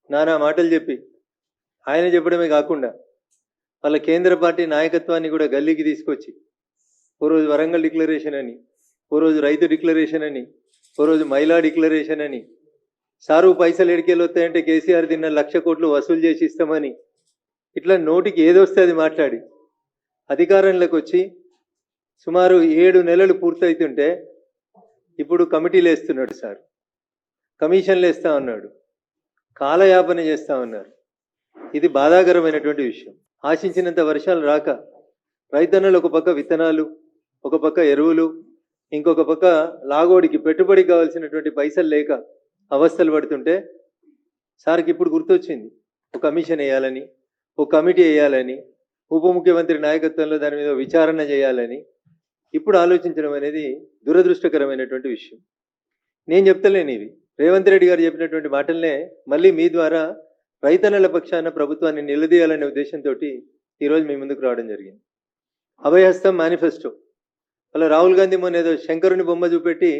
నానా మాటలు చెప్పి ఆయన చెప్పడమే కాకుండా వాళ్ళ కేంద్ర పార్టీ నాయకత్వాన్ని కూడా గల్లీకి తీసుకొచ్చి ఓ రోజు వరంగల్ డిక్లరేషన్ అని, ఓ రోజు రైతు డిక్లరేషన్ అని, ఓ రోజు మహిళా డిక్లరేషన్ అని, సారు పైసలు ఎడికేలు వస్తాయంటే కేసీఆర్ తిన్న 1,00,000 కోట్లు వసూలు చేసి ఇస్తామని, ఇట్లా నోటికి ఏదొస్తే అది మాట్లాడి అధికారంలోకి వచ్చి సుమారు 7 నెలలు పూర్తవుతుంటే ఇప్పుడు కమిటీలు వేస్తున్నాడు సార్, కమిషన్లు వేస్తా ఉన్నాడు, కాలయాపన చేస్తా ఉన్నారు. ఇది బాధాకరమైనటువంటి విషయం. ఆశించినంత వర్షాలు రాక రైతన్నలు ఒక పక్క విత్తనాలు, ఒక పక్క ఎరువులు, ఇంకొక పక్క లాగోడికి పెట్టుబడి కావాల్సినటువంటి పైసలు లేక అవస్థలు పడుతుంటే సార్కి ఇప్పుడు గుర్తొచ్చింది ఒక కమిషన్ వేయాలని, ఒక కమిటీ వేయాలని, ఉప ముఖ్యమంత్రి నాయకత్వంలో దాని మీద విచారణ చేయాలని ఇప్పుడు ఆలోచించడం అనేది దురదృష్టకరమైనటువంటి విషయం. నేను చెప్తలేను ఇవి, రేవంత్ రెడ్డి గారు చెప్పినటువంటి మాటలనే మళ్ళీ మీ ద్వారా రైతన్నల పక్షాన ప్రభుత్వాన్ని నిలదీయాలనే ఉద్దేశంతో ఈరోజు మీ ముందుకు రావడం జరిగింది. అభయహస్తం మేనిఫెస్టో అలా రాహుల్ గాంధీ మొన్న ఏదో శంకరుని బొమ్మ చూపెట్టి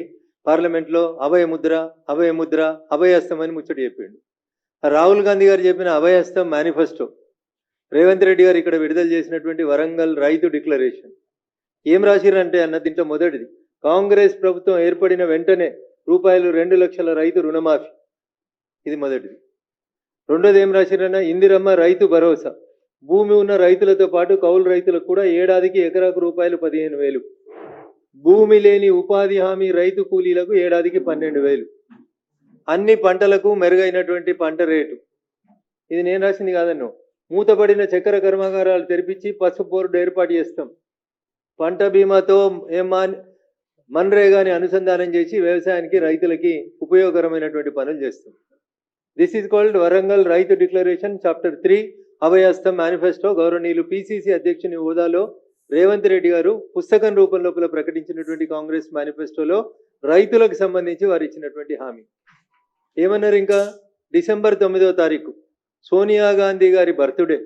పార్లమెంట్లో అభయముద్ర అభయముద్ర అభయహస్తం అని ముచ్చట చెప్పిండు. రాహుల్ గాంధీ గారు చెప్పిన అభయహస్తం మేనిఫెస్టో రేవంత్ రెడ్డి గారు ఇక్కడ విడుదల చేసినటువంటి వరంగల్ రైతు డిక్లరేషన్ ఏం రాసిరంటే అన్న, దీంట్లో మొదటిది కాంగ్రెస్ ప్రభుత్వం ఏర్పడిన వెంటనే రూపాయలు 2 లక్షల రైతు రుణమాఫీ, ఇది మొదటిది. రెండోది ఏం రాసిరన్నా, ఇందిరమ్మ రైతు భరోసా, భూమి ఉన్న రైతులతో పాటు కౌలు రైతులకు కూడా ఏడాదికి ఎకరాకు రూపాయలు 15,000, భూమి లేని ఉపాధి హామీ రైతు కూలీలకు ఏడాదికి 12,000, అన్ని పంటలకు మెరుగైనటువంటి పంట రేటు. ఇది నేను రాసింది కాదన్నో, మూతపడిన చక్కెర కర్మాగారాలు తెరిపించి పసుపు బోర్డు ఏర్పాటు చేస్తాం, పంట బీమాతో మన్రేగాని అనుసంధానం చేసి వ్యవసాయానికి రైతులకి ఉపయోగకరమైనటువంటి పనులు చేస్తాం. దిస్ ఈజ్ కాల్డ్ వరంగల్ రైతు డిక్లరేషన్ చాప్టర్ 3 అభయహస్తం మేనిఫెస్టో. గౌరవనీయులు పిసిసి అధ్యక్షుని హోదాలో రేవంత్ రెడ్డి గారు పుస్తకం రూపం లోపల ప్రకటించినటువంటి కాంగ్రెస్ మేనిఫెస్టోలో రైతులకు సంబంధించి వారు ఇచ్చినటువంటి హామీ ఏమన్నారు, ఇంకా డిసెంబర్ 9వ తారీఖు సోనియా గాంధీ గారి బర్త్డే,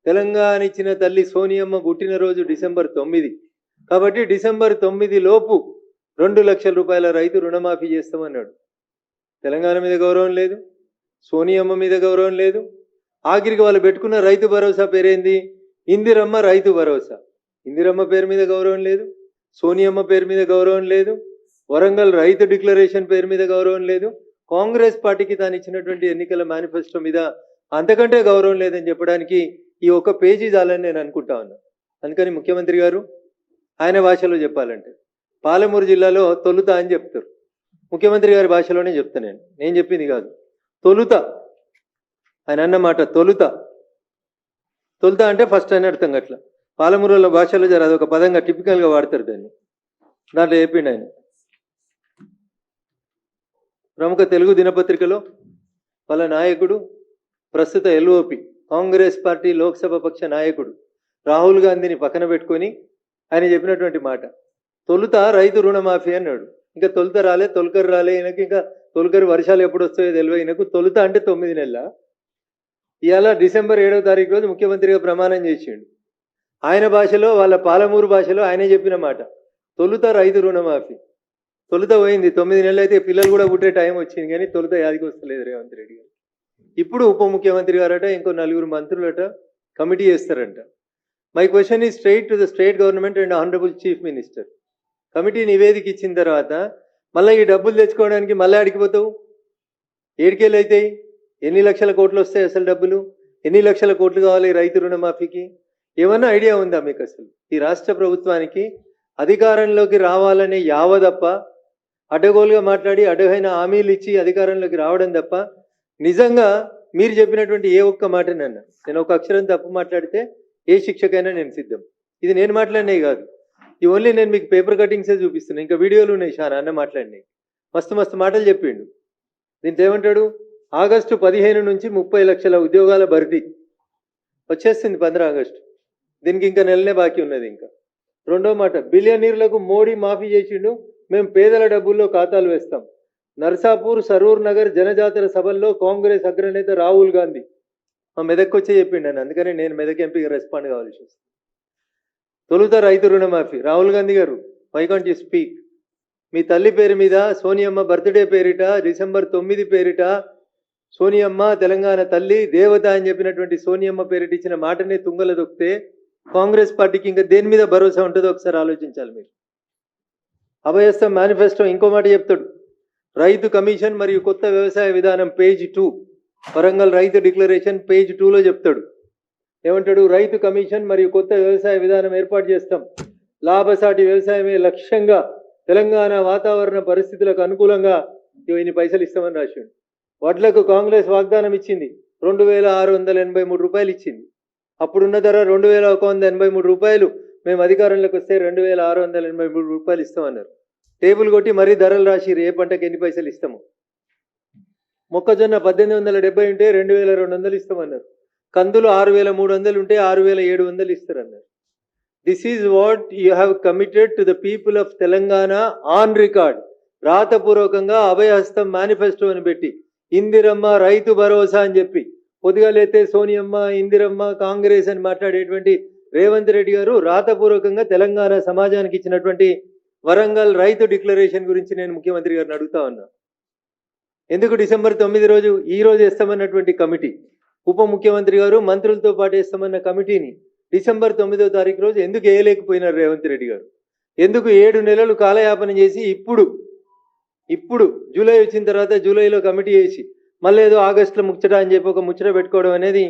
తెలంగాణ ఇచ్చిన తల్లి సోనియమ్మ పుట్టినరోజు డిసెంబర్ 9, కాబట్టి డిసెంబర్ 9 లోపు 2 లక్షల రూపాయల రైతు రుణమాఫీ చేస్తామన్నాడు. తెలంగాణ మీద గౌరవం లేదు, సోనియమ్మ మీద గౌరవం లేదు, ఆఖరికి వాళ్ళు పెట్టుకున్న రైతు భరోసా పేరేంది, ఇందిరమ్మ రైతు భరోసా. ఇందిరమ్మ పేరు మీద గౌరవం లేదు, సోనియమ్మ పేరు మీద గౌరవం లేదు, వరంగల్ రైతు డిక్లరేషన్ పేరు మీద గౌరవం లేదు, కాంగ్రెస్ పార్టీకి తాను ఇచ్చినటువంటి ఎన్నికల మేనిఫెస్టో మీద అంతకంటే గౌరవం లేదని చెప్పడానికి ఈ ఒక్క పేజీ చాలని నేను అనుకుంటా ఉన్నా. అందుకని ముఖ్యమంత్రి గారు ఆయన భాషలో చెప్పాలంటే పాలమూరు జిల్లాలో తొలుత అని చెప్తారు, ముఖ్యమంత్రి గారి భాషలోనే చెప్తా, నేను చెప్పింది కాదు, తొలుత ఆయన అన్నమాట. తొలుత తొలుత అంటే ఫస్ట్ అని అర్థం. అట్లా పాలమూరుల భాషలో జర అదొక పదంగా టిపికల్గా వాడతారు దాన్ని. దాంట్లో చెప్పిండు ఆయన, ప్రముఖ తెలుగు దినపత్రికలో వాళ్ళ నాయకుడు, ప్రస్తుత ఎల్ఓపి కాంగ్రెస్ పార్టీ లోక్సభ పక్ష నాయకుడు రాహుల్ గాంధీని పక్కన పెట్టుకొని ఆయన చెప్పినటువంటి మాట, తొలుత రైతు రుణమాఫీ అన్నాడు. ఇంకా తొలుత రాలే, తొలకరు రాలే ఈయనకి, ఇంకా తొలకరు వర్షాలు ఎప్పుడు వస్తాయో తెలియదు ఈయనకు. తొలుత అంటే 9 నెలల. ఇవాళ డిసెంబర్ 7వ తారీఖు రోజు ముఖ్యమంత్రిగా ప్రమాణం చేసిండు. ఆయన భాషలో, వాళ్ళ పాలమూరు భాషలో ఆయనే చెప్పిన మాట, తొలుత రైతు రుణమాఫీ. తొలుత పోయింది, 9 నెలలు అయితే పిల్లలు కూడా పుట్టే టైం వచ్చింది, కానీ తొలుత యాదికి వస్తలేదు రేవంత్ రెడ్డి గారు. ఇప్పుడు ఉప ముఖ్యమంత్రి గారట, ఇంకో 4 మంత్రులట కమిటీ చేస్తారంట. My question is straight to the state government and honourable chief minister. Committee నివేదిక ఇచ్చిన తర్వాత మళ్ళీ ఈ డబ్బులు తెచ్చుకోవడానికి మళ్ళీ అడిగిపోతావు, ఏడికేళ్ళు అవుతాయి, ఎన్ని లక్షల కోట్లు వస్తాయి అసలు డబ్బులు, ఎన్ని లక్షల కోట్లు కావాలి రైతు రుణమాఫీకి? ఏమన్నా ఐడియా ఉందా మీకు? అసలు ఈ రాష్ట్ర ప్రభుత్వానికి అధికారంలోకి రావాలనే యావ తప్ప, అడ్డగోలుగా మాట్లాడి అడ్డగైన హామీలు ఇచ్చి అధికారంలోకి రావడం తప్ప నిజంగా మీరు చెప్పినటువంటి ఏ ఒక్క మాటనన్నా, నేను ఒక అక్షరం తప్పు మాట్లాడితే ఏ శిక్షకైనా నేను సిద్ధం. ఇది నేను మాట్లాడినవి కాదు, ఈ ఓన్లీ నేను మీకు పేపర్ కటింగ్సే చూపిస్తున్నాను, ఇంకా వీడియోలు ఉన్నాయి చాలా అన్న మాట్లాడినాయి. మస్తు మస్తు మాటలు చెప్పిండు. దీంతో ఏమంటాడు, ఆగస్టు 15 నుంచి 30 లక్షల ఉద్యోగాల భర్తీ వచ్చేస్తుంది 15 ఆగస్టు, దీనికి ఇంకా నెలనే బాకీ ఉన్నది. ఇంకా రెండో మాట, బిలియనీర్లకు మోడీ మాఫీ చేసిండు, మేము పేదల డబ్బుల్లో ఖాతాలు వేస్తాం. నర్సాపూర్, సరూర్ నగర్ జనజాతర సభల్లో కాంగ్రెస్ అగ్రనేత రాహుల్ గాంధీ మా మెదక్కి వచ్చే చెప్పిండు అని, అందుకని నేను మెదక్ ఎంపీగా రెస్పాండ్ కావాల్సి వస్తుంది. తొలుత రైతు రుణమాఫీ, రాహుల్ గాంధీ గారు వై కాంట్ యూ స్పీక్? మీ తల్లి పేరు మీద సోనియమ్మ బర్త్డే పేరిట డిసెంబర్ 9 పేరిట సోనియమ్మ తెలంగాణ తల్లి దేవత అని చెప్పినటువంటి సోనియమ్మ పేరిట ఇచ్చిన మాటనే తుంగల దొక్కితే కాంగ్రెస్ పార్టీకి ఇంకా దేని మీద భరోసా ఉంటుందో ఒకసారి ఆలోచించాలి మీరు. అభయస్థం మేనిఫెస్టో ఇంకో మాట చెప్తాడు, రైతు కమిషన్ మరియు కొత్త వ్యవసాయ విధానం పేజ్ 2, వరంగల్ రైతు డిక్లరేషన్ పేజ్ 2లో చెప్తాడు. ఏమంటాడు? రైతు కమిషన్ మరియు కొత్త వ్యవసాయ విధానం ఏర్పాటు చేస్తాం, లాభసాటి వ్యవసాయమే లక్ష్యంగా తెలంగాణ వాతావరణ పరిస్థితులకు అనుకూలంగా ఇన్ని పైసలు ఇస్తామని రాశాడు. వడ్లకు కాంగ్రెస్ వాగ్దానం ఇచ్చింది 2683 రూపాయలు ఇచ్చింది. అప్పుడున్న ధర 2183 రూపాయలు. మేము అధికారంలోకి వస్తే 2683 రూపాయలు ఇస్తామన్నారు. టేబుల్ కొట్టి మరీ ధరలు రాసిరు, ఏ పంటకి ఎన్ని పైసలు ఇస్తాము. మొక్కజొన్న 1870 ఉంటే 2200 ఇస్తామన్నారు. కందులు 6300 ఉంటే 6700 ఇస్తారన్నారు. This is what you have committed to the people of Telangana on record. రాతపూర్వకంగా అభయహస్తం మేనిఫెస్టో అని పెట్టి ఇందిరమ్మ రైతు భరోసా అని చెప్పి పొద్దుగాలైతే సోనియమ్మ ఇందిరమ్మ కాంగ్రెస్ అని మాట్లాడేటువంటి రేవంత్ రెడ్డి గారు రాతపూర్వకంగా తెలంగాణ సమాజానికి ఇచ్చినటువంటి వరంగల్ రైతు డిక్లరేషన్ గురించి నేను ముఖ్యమంత్రి గారిని అడుగుతా ఉన్నా. ఎందుకు డిసెంబర్ 9 రోజు ఈ రోజు వేస్తామన్నటువంటి కమిటీ, ఉప ముఖ్యమంత్రి గారు మంత్రులతో పాటు వేస్తామన్న కమిటీని డిసెంబర్ 9వ తారీఖు రోజు ఎందుకు వేయలేకపోయినారు రేవంత్ రెడ్డి గారు? ఎందుకు 7 నెలలు కాలయాపన చేసి ఇప్పుడు జూలై వచ్చిన తర్వాత జూలైలో కమిటీ వేసి మళ్ళీ ఏదో ఆగస్టులో ముచ్చట అని చెప్పి ఒక ముచ్చట పెట్టుకోవడం అనేది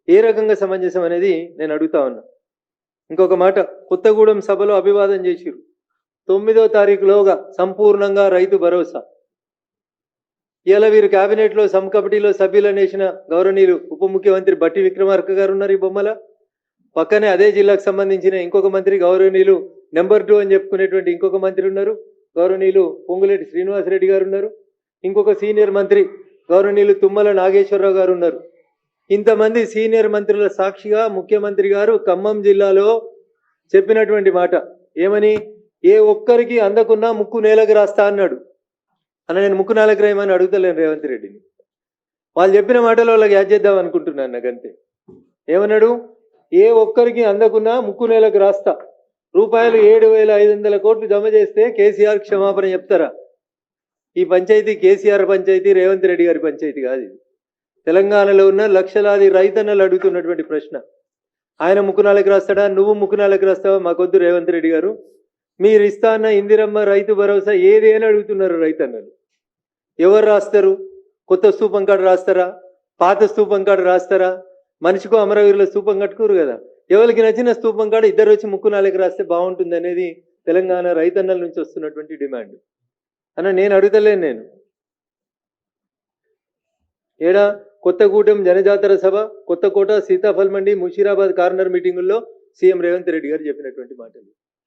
ఏ రకంగా సమంజసం అనేది నేను అడుగుతా ఉన్నా. ఇంకొక మాట, కొత్తగూడెం సభలో అభివాదం చేసిరు. 9వ తారీఖులోగా సంపూర్ణంగా రైతు భరోసా. ఇలా వీరు కేబినెట్లో సబ్ కమిటీలో సభ్యులను వేసిన గౌరవనీయులు ఉప ముఖ్యమంత్రి బట్టి విక్రమార్క గారు ఉన్నారు ఈ బొమ్మల. పక్కనే అదే జిల్లాకు సంబంధించిన ఇంకొక మంత్రి గౌరవనీయులు నెంబర్ 2 అని చెప్పుకునేటువంటి ఇంకొక మంత్రి ఉన్నారు, గౌరవనీయులు పొంగులేటి శ్రీనివాసరెడ్డి గారు ఉన్నారు. ఇంకొక సీనియర్ మంత్రి గౌరవనీయులు తుమ్మల నాగేశ్వరరావు గారు ఉన్నారు. ఇంతమంది సీనియర్ మంత్రుల సాక్షిగా ముఖ్యమంత్రి గారు ఖమ్మం జిల్లాలో చెప్పినటువంటి మాట ఏమని? ఏ ఒక్కరికి అందకున్నా ముక్కు నేలకు రాస్తా అన్నాడు. నేను ముక్కు నేలకు రాయమని అడుగుతలేను రేవంత్ రెడ్డిని. వాళ్ళు చెప్పిన మాటలో వాళ్ళకి యాడ్ చేద్దాం అనుకుంటున్నాను. నాకంతే. ఏమన్నాడు? ఏ ఒక్కరికి అందకున్నా ముక్కు నేలకు రాస్తా. రూపాయలు 7500 కోట్లు జమ చేస్తే కేసీఆర్ క్షమాపణ చెప్తారా? ఈ పంచాయతీ కేసీఆర్ పంచాయతీ, రేవంత్ రెడ్డి గారి పంచాయతీ కాదు ఇది. తెలంగాణలో ఉన్న లక్షలాది రైతన్నలు అడుగుతున్నటువంటి ప్రశ్న. ఆయన ముక్కునాలకు రాస్తాడా? నువ్వు ముక్కునాలకు రాస్తావా? మాకొద్దు రేవంత్ రెడ్డి గారు. మీరు ఇస్తా అన్న ఇందిరమ్మ రైతు భరోసా ఏది అని అడుగుతున్నారు రైతన్నలు. ఎవరు రాస్తారు? కొత్త స్తూపం కాడ రాస్తారా? పాత స్తూపం కాడ రాస్తారా? మనిషికో అమరవీరుల స్తూపం కట్టుకోరు కదా. ఎవరికి నచ్చిన స్తూపం కాడ ఇద్దరు వచ్చి ముక్కునాలకు రాస్తే బాగుంటుంది అనేది తెలంగాణ రైతన్నల నుంచి వస్తున్నటువంటి డిమాండ్. నేను అడుగుతలేను. నేను ఏడా కొత్తగూడెం జనజాతర సభ, కొత్తకోట, సీతాఫల్ మండి, ముషీరాబాద్ కార్నర్ మీటింగుల్లో సీఎం రేవంత్ రెడ్డి గారు చెప్పినటువంటి మాటలు.